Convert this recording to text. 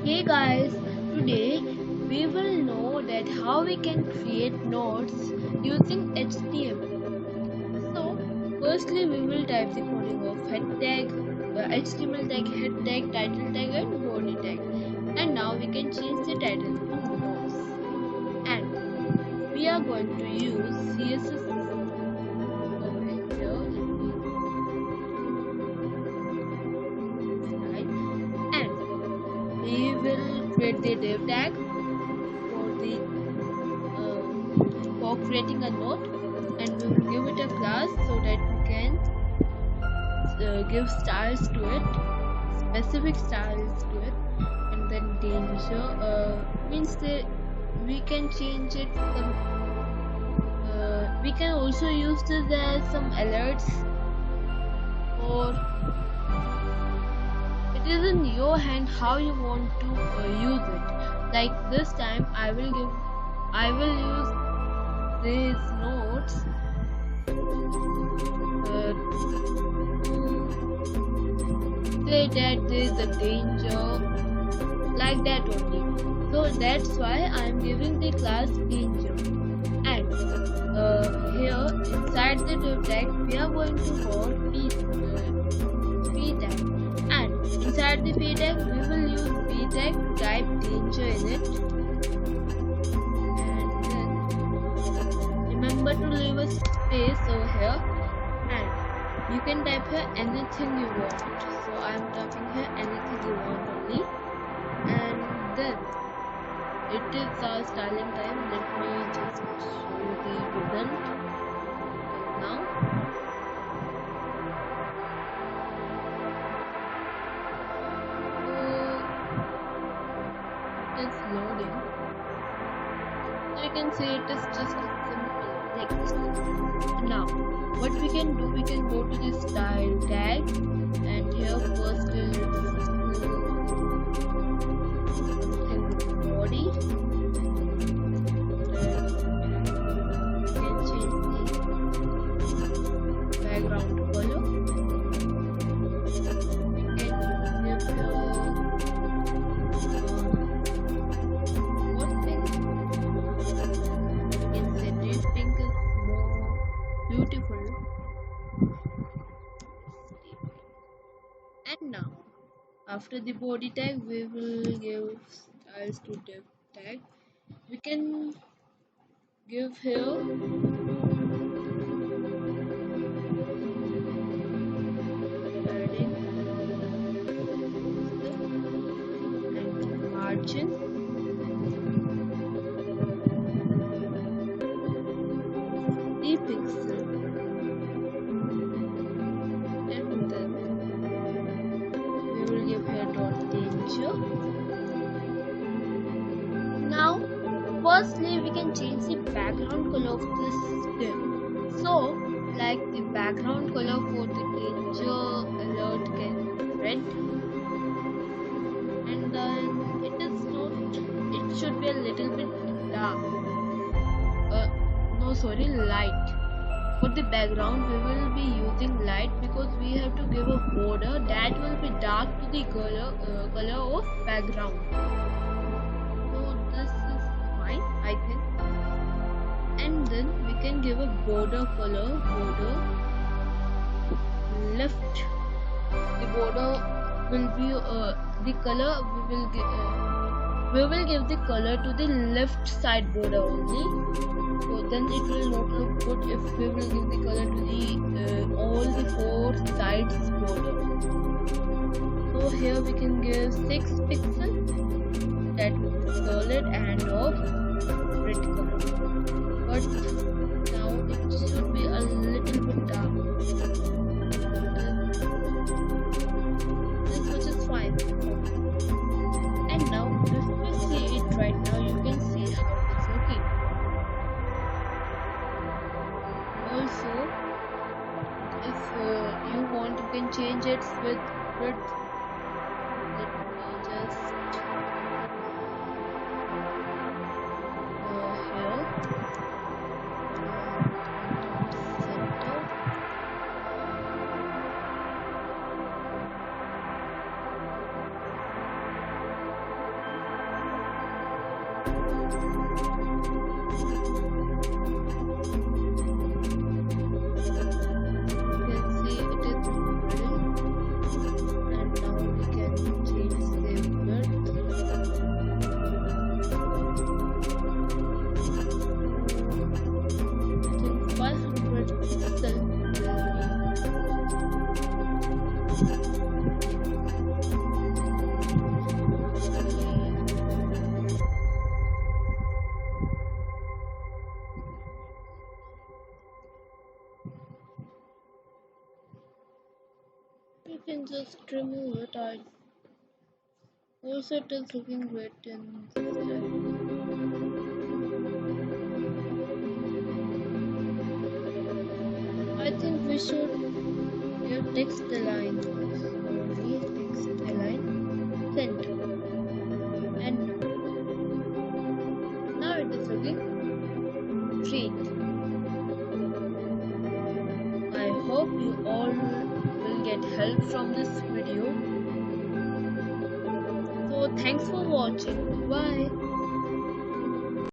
Hey guys, today we will know that how we can create nodes using HTML. So, firstly we will type the coding of head tag, HTML tag, head tag, title tag and body tag. And now we can change the title to nodes. And we are going to use CSS over here. And we will create the div tag for creating a node, and we will give it a class so that we can give styles to it, specific styles to it. And then danger means that we can change it some we can also use this as some alerts, or it is in your hand how you want to use it. Like this time I will use these nodes say that there is a danger, like that only. So that's why I am giving the class danger. And here inside the div tag we are going to call p tag, and inside the p tag we will use p tag to type danger in it. And then remember to leave a space over here, and you can type here anything you want. So I am typing here anything you want only. And then it is our styling time. Let me just show you the result now. It's loading. So you can see it is just simple like this. Now what we can do, we can go to the style tag, and here first is body. Then we can change the background color. We can give what pink. We can set it pink is more beautiful. And now after the body tag we will give styles to div tag. We can give here padding and margin, the pixel, and then we will give here dot danger. Now firstly we can change the background color of this div. So like the background color for the danger alert can be red, and then it should be a little bit dark, light. For the background we will be using light because we have to give a border that will be dark to the color of background. So this is fine, I think. And then we can give a border color, border left. The border will be the color we will give the color to the left side border only. So then it will not look good if we will give the color to the all the four sides border. So here we can give 6 pixels, that will be solid and of red color. But now it should be a little bit dark. This which is fine. And now if we see it right now, you can see how it's looking. Also, if you want, you can change it with width. Let me just here center. You can just remove it. I also it is looking great in this style. I think we should give text align first. Only text align center and now it is looking great. I hope you all will get help from this video. So thanks for watching. Bye.